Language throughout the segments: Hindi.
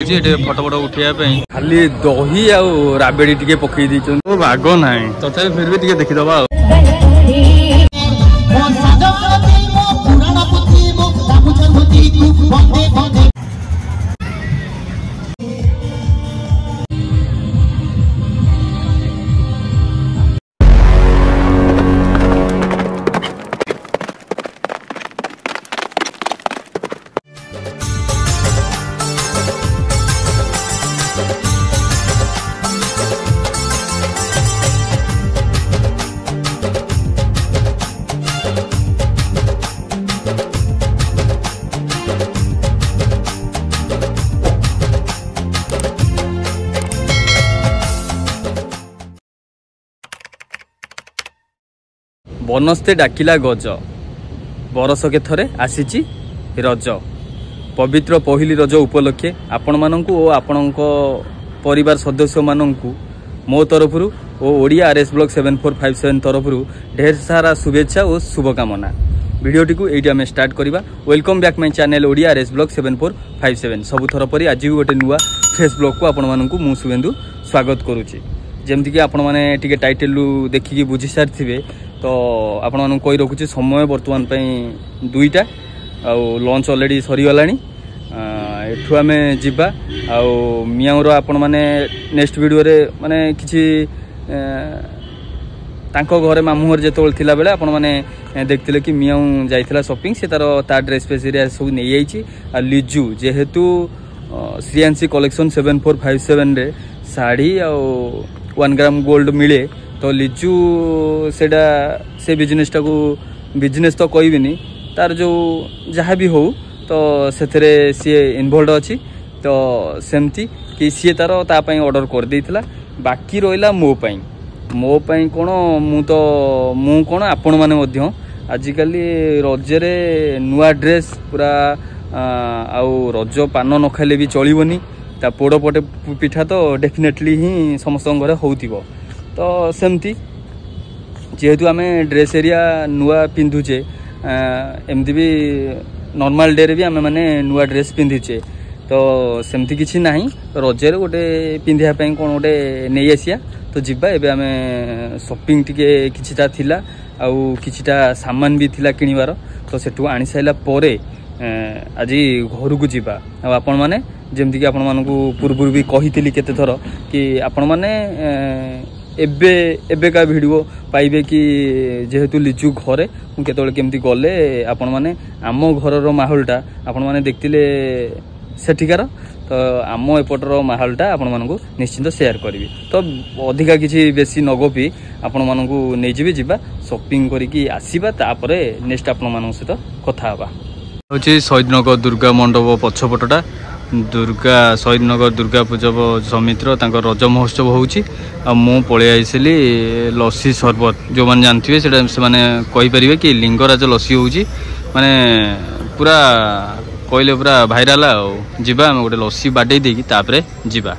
फटो फटो उठे खाली दही आबेड़ी टे पकई बाग ना तथा फिर भी देखीदबा बनस्ते डाकिला गज बरस के थरे आसीची रज पवित्र पहिली रज उपलक्षे आपण मानंकु ओ आपणक परिवार सदस्य मानंकु मो तरफरु ओ ओडिया आरएस ब्लॉक 7457 तरफरु ढेर सारा शुभेच्छा और शुभकामना। वीडियोटी को एटी आम स्टार्ट करवा। Welcome back my channel Odia RS block 7457 सबु थर परी आज भी गोटे नुआ फ्रेश ब्लॉग को आपण मानंकु मु शुभेंदु स्वागत करूची। जेमती कि आपण माने टिके टाइटल देखिकी बुझी सारिथिबे तो आपण मानक कही रखुची समय बर्तमान दुईटा आउ लंच ऑलरेडी सरीगला एठू आम जीवा आउ मियाऊर आपण माने नेक्स्ट वीडियो रे माने किछि तांको घरे मामुहर जेतोल थिला बेले आपण माने देखथिले कि मियाऊ जाइथिला शॉपिंग से तार ड्रेस पेस एरिया सब नै आइछि आ लिजू जेहेतु सीएनसी कलेक्शन 7457 रे साड़ी आउ 1 ग्राम गोल्ड मिले तो लिजू सेडा से बिजनेस टाको बिजनेस तो कहबिनी तार जो जहाँ भी हो तो सेथरे सी इनवॉल्व अच्छी तो सेमती कि सी तार तापाई ऑर्डर कर देइथिला। बाकी रहिला मो पाई कोन मु कोन आपण माने मध्य आजिकाली रजरे नुआ ड्रेस पूरा आउ रज पान न खाइले भी चलिबनी ता पोड़ पटे पिठा तो डेफिनेटली ही समस्त घरे होउतिबो तो सेमती जेहेतु आम ड्रेस एरिया नुआ पिंधुचे एमती भी नॉर्मल डे रे भी आम माने नुआ ड्रेस पिंधुचे तो सेमती किछि नाही रजरे गोटे पिंधिया पई कोन गोटे नै आसिया तो जिबा एबे आम शॉपिंग टिके किछिटा थिला आउ किछिटा सामान भी थिला किनिवार तो सेटु आनी साइला परे आज घर को जीवा आपण माने जेमती कि आपण मानकु पूर्व भी कहितली केते थर कि आपण माने एबे का वीडियो पाइबे कि जेहेतु लिचु घरे मु केतोले केमती गले आपण माने आम घरर माहौलटा आपण माने देखतिले सेठिकार तो आम एपटर माहौलटा आपण मानकु निश्चिंत शेयर करिवि तो अधिका किछि बेसी नगपी आपण मानकु नै जिबि जिबा शॉपिंग करिकि आसीबा तापरे नेक्स्ट आपण मानक सहित कथा हबा होछि शहीदनगर दुर्गा मंडप पछपटटा दुर्गा शहीदनगर दुर्गा पूजा समितिर रज महोत्सव होउछि आ मु पळे आइसली लस्सी शरबत जो माने जानथिबे सेटा से माने कहि परिबे कि लिंगराज लस्सी होउछि माने पूरा कहले पूरा भाइराल आ जिबा हम गोटे लस्सी बाडे देकी तापरे जिबा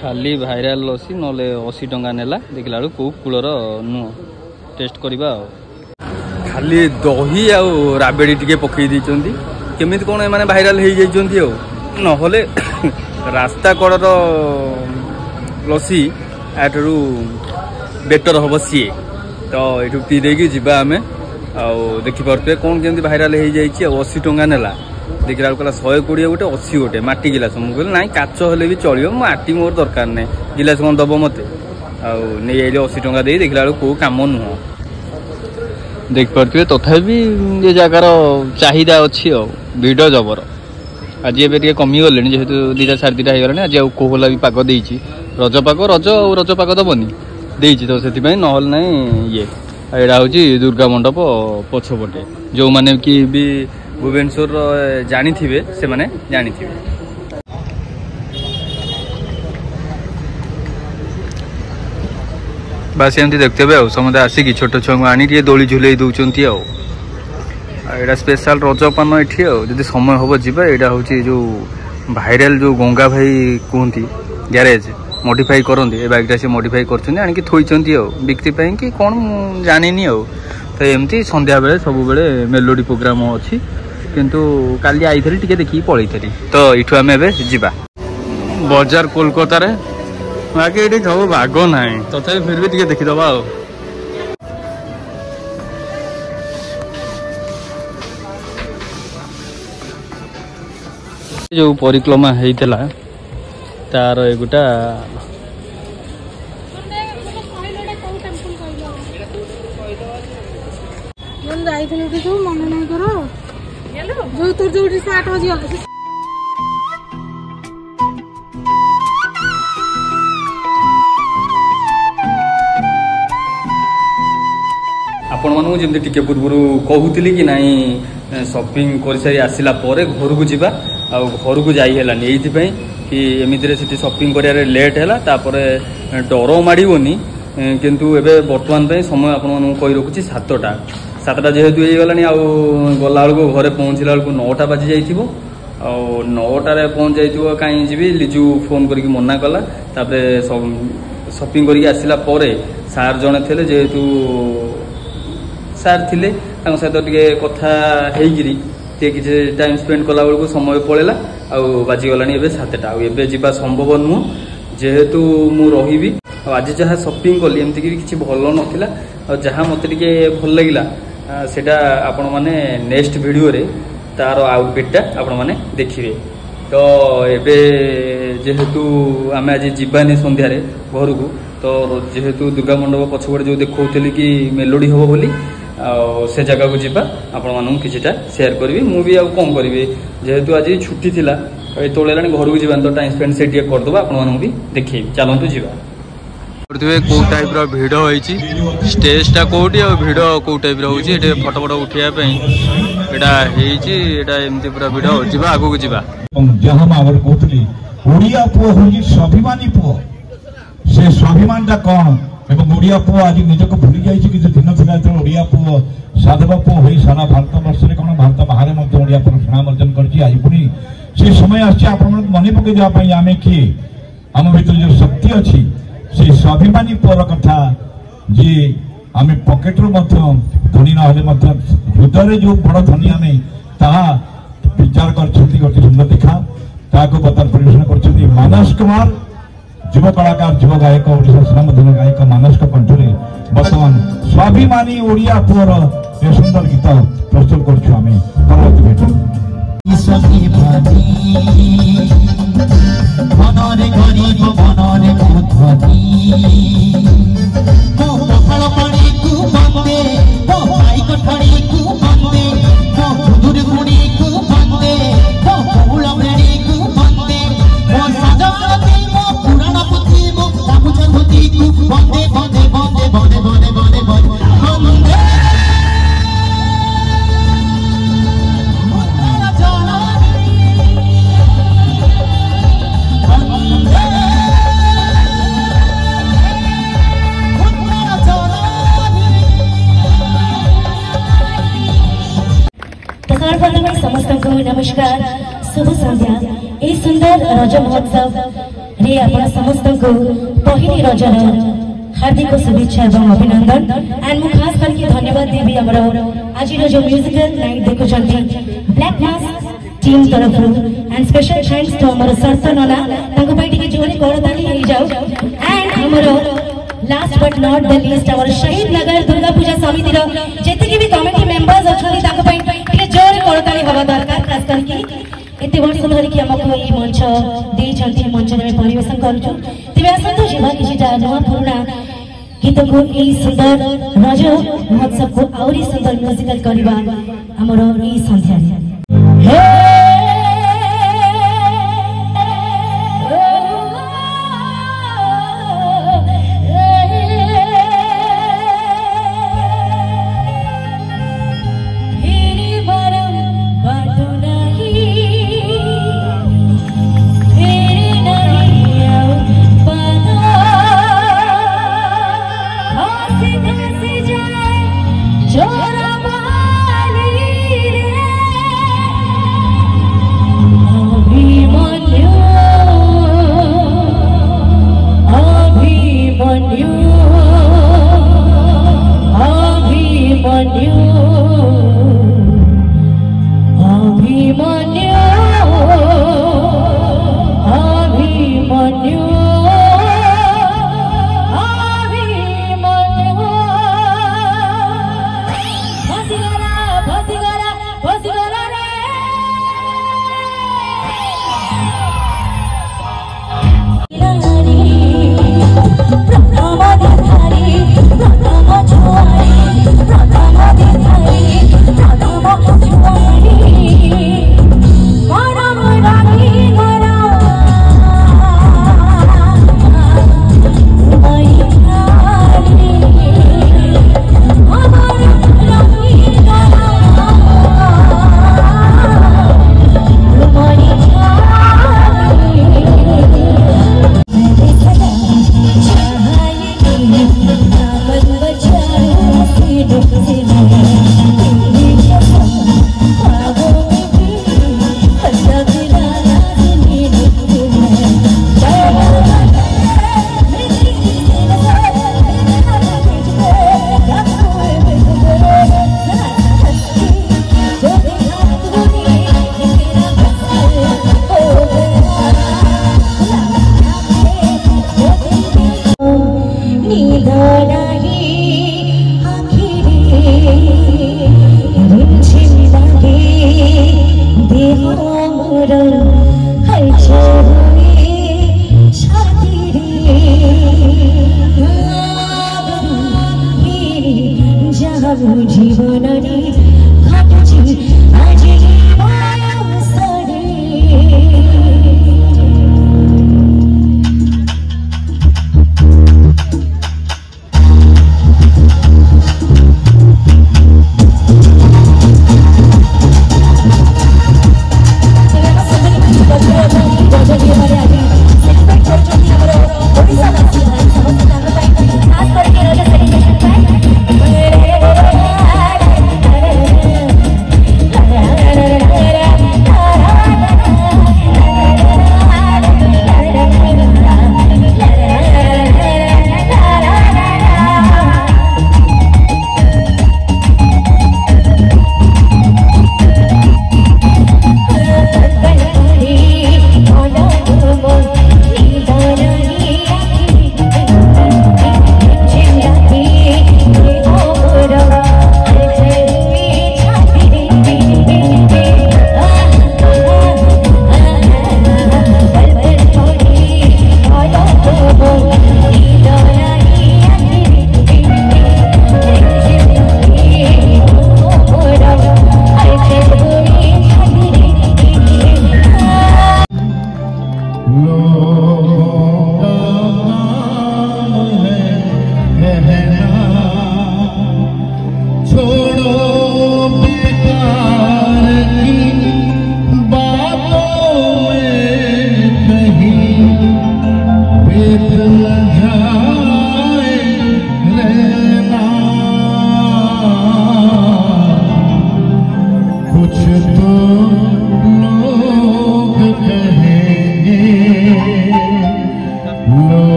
खाली भाइराल लस्सी नले 80 टंका नेला देखला को कुलर नु टेस्ट करबा खाली दही आ राबेड़ी टिके पकई दैचंती केमिति कोन माने भाइराल हे जाइचंती नहले रास्ता कड़र लस्सी आठू बेटर हम सी तो ये पी देकी जीवा आम देखिपे कौन केमती भाइराल हो जाए 80 टंका नेला देखला कहला 120 गोटे 80 गोटे माटी गिलास मुझे ना काच हेल्ले भी चलो माटी मोर दरकार ना गिलास कौन दब मत नहीं आइले 80 टंका दे देखला कौ कम नुह देखिपे तथा ये जगार चाहिदा अच्छी भिड़ जबर आज ए कमी गले जेहेतु 2टा 2:30 होगा आज कोहला भी पाग देती रज पाग दबनी देती तो से नहल ना ये यहाँ हूँ दुर्गा मंडप पछपटे जो मैंने कि भी भुवनेश्वर जानी से माने जानी बास एमती देखते हुए समझे आसिकी छोट छुआ को आनी दोली झुले दौरान यहाँ स्पेशल रजपान ये जब समय हम जावा यहाँ हूँ जो भाइराल जो गंगा भाई कहती ग्यारेज मॉडिफाई करते ए बाइकटा से मॉडिफाई कर थोड़ी बिक्री कि कौन जानी तो एमती संध्या बेले सब बेले मेलोडी प्रोग्राम अच्छी किंतु काली आई टे देखी पलि तो ये आम एवं बजार कोलकाता रे बाकी ये सब बाग ना तथा फिर भी टे देखीदबा जो परिक्रमा होता तार एगुटा आपण मानू जमी टिके पूर्व कहूली कि नाई शॉपिंग कर सारी आसला घर को जीवा घर को जाई हेलानी एइथिपई कि एमितिरे सिटी शॉपिंग करियारे लेट हैला तापर डर माड़ोनी किंतु एबे वर्तमान पे समय आपण मानू कहि रखुची 7टा जेहेतु ये गलानी आ गला बेलू घरे पहुँचला बेलू 9टा बाजी जाइथिबो आ 9टारे पहुँच जाइथिबो काई जीवी लिजू फोन करके मना कला तापर शॉपिंग करके आसला परे सार जणे थिले जेहेतु सार थिले तांको सहित टिके कथा हेगिरी किसी टाइम स्पेंड कला बेलू समय पड़ेगा आजिगला एवं 7टा आबे जा संभव नुह जेहेतु मु रही आज जहाँ शॉपिंग कली एमती किसी भल नाला जहाँ मत टे भल लगे सेटा आपण मैंने नेक्स्ट वीडियो रे तार आउटफिटा आपण मैंने देखिए तो एबे जेहेतु आम आज जीवानी संध्यारे घर को तो जेहेतु दुर्गा मंडप पछपटे जो देखौली कि मेलोडी हम बोली से जगह को जीवा आपण मानू किछिटा शेयर करी मुझे कौन करी जेहेतु आज छुट्टी थिला एतोले घर को जीवा तो टाइम स्पेंड से करदे आपण भी देखे चलतु जीवा कौ टाइप भिड़ होती स्टेजटा कौटी आ भिड़ कौ टाइप रोचे फटो फटो उठापी यहाँ एमती पूरा भिड़ जा आग को जीवा जहाँ आगे कहती ओडिया पुओ हूँ स्वाभिमानी पुओ से स्वाभिमानटा कौन एवं ओडिया पुओ आज निजक भूली जाइए कि दिन था जो ओडिया पुओ साधव पुओ हो सारा भारत वर्ष में कौन भारत बाहर ओडिया पुओ सुनाम अर्जन कर पुणी से समय आप मन पकई देवाई आम किए आम भर जो शक्ति अच्छी से स्वाभिमानी पुओर कथा जी आम पकेट्रु धनी ना हृदय जो बड़ धनी आम विचार कर सुंदर देखा बर्तमान परिवेशन कर मानस कुमार युव कलाकार युव गायक ओडिशा सुनामधन्य गायक मानस कंठरे बर्तमान स्वाभिमानी ओडिया पुओर ए सुंदर गीत प्रस्तुत कर नमस्कार शुभ संध्या ए सुंदर रज महोत्सव रे आपण समस्त को पहली रजर हार्दिक शुभेच्छा एवं अभिनंदन एंड मु खास करके धन्यवाद देवी हमर आज जो म्यूजिकल नाइट देखुचंती ब्लैक मास्क टीम तरफ एंड स्पेशल थैंक्स टू हमर सरता नना ताको पई टिके जोरे करताली हे जाऊ एंड हमर last but not the least our Shahid Nagar Durga Puja समिति रो जेते भी कमिटी मेंबर्स अछली ताको पई टिके जोरे करताली हवा दरकार खास करके एते वर्ष धरि कि हमको ई मंच दे छथि मंच में परिवेशन करूछु तिबे आसंतो जेबा किछि नुआ पुराना गीत को ई सुंदर रज महोत्सव को औरी सुंदर म्यूजिकल करबा हमरो ई संध्या हे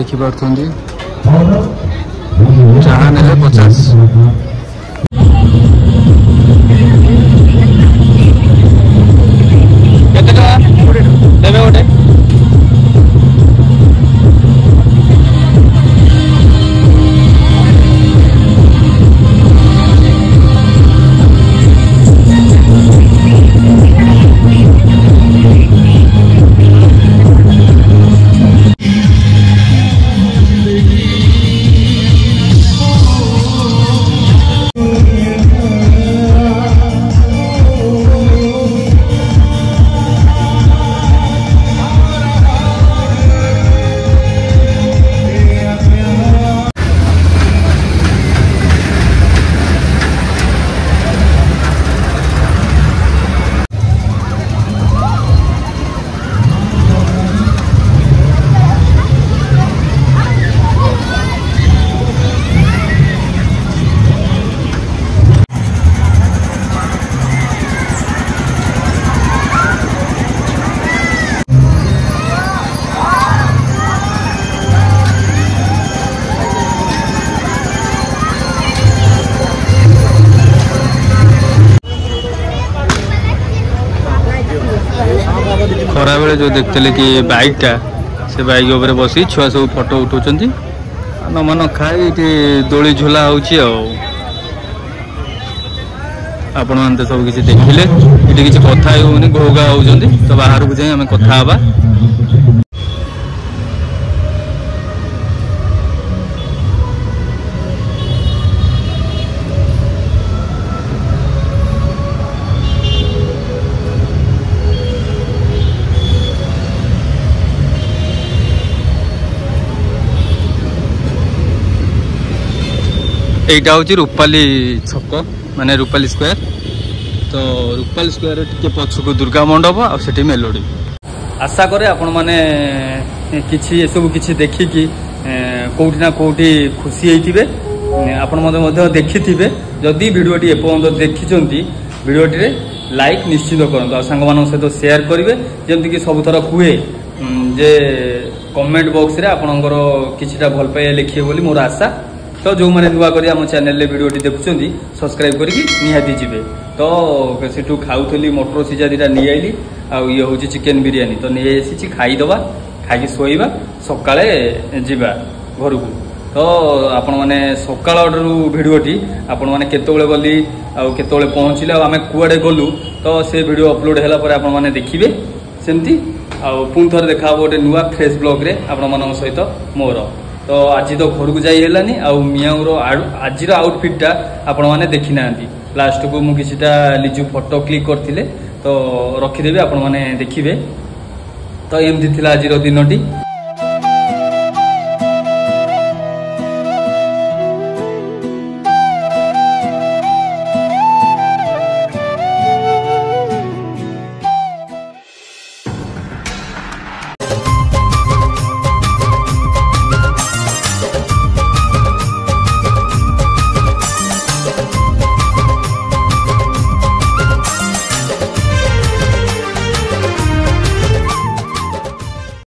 देखिपी जहाँ ने 50 केते टका देबे गोटे खरा बेले जो देखते कि बाइकटा से बाइक उपर बसी छुआ सब फोटो उठाउछन न मन खाई दोली झूला होची आपण मानते सब किसी देखिले ये किसी कथा होनी घोगा होउछन तो बाहर को जाई हमें कथा हबा এইটা হচ্ছে রূপালী ছক মানে রূপালী স্কোয়ার তো রূপালী স্কোয়ার টিকে পছকু দুর্গা মণ্ডপ আর সেটি মেলোডি আশা করে আপন মানে কিছু এসবু কিছু দেখিকি কোটি না কোটি খুশি হইতিবে আপন মধ্যে দেখিথিবে যদি ভিডিওটি এপর্যন্ত দেখিছন্তি ভিডিওটিরে লাইক নিশ্চিত করন্তু আর সাংগମାନଙ୍କ সହିତ শেয়ার করিবে যেমতিকি ସବୁଥର କୁହେ যে কমেন্ট বক্সরে ଆପଣଙ୍କର କିଛିଟା ଭଲ ପାଇବା ଲେଖିବେ ବୋଲି ମୋର ଆଶା तो जो मैंने नुआ कर चैनल भिडियोटी देखुं सब्सक्राइब करके निहाती जी तो से खाऊली मटर सीझा दीटा नहीं आईली ये हूँ चिकेन बिरियानी तो नहीं आसी खाईदबा खाई शोवा सकाଳେ ଯିବା ଘରକୁ तो आपण मैंने सकाळ भिडियोटी आपण मैंने केतोळे गली आउ केतोळे पहुँचले आम कुआडे गलु तो से वीडियो अपलोड होला पर आपण मैंने देखिबे सेमती आउ पुन थर देखा गोटे नुआ फ्रेश ब्लॉग रे आपण मानक सहित मोर तो आज तो घर को जाई हेलानी आउ मियाऊर आज आउटफिटा आपण मैंने देखी ना लास्ट को मु किछिटा लिजु फोटो क्लिक करथिले तो रखिदेबे आपण मैंने देखिबे तो एमती थिला आज दिनटी।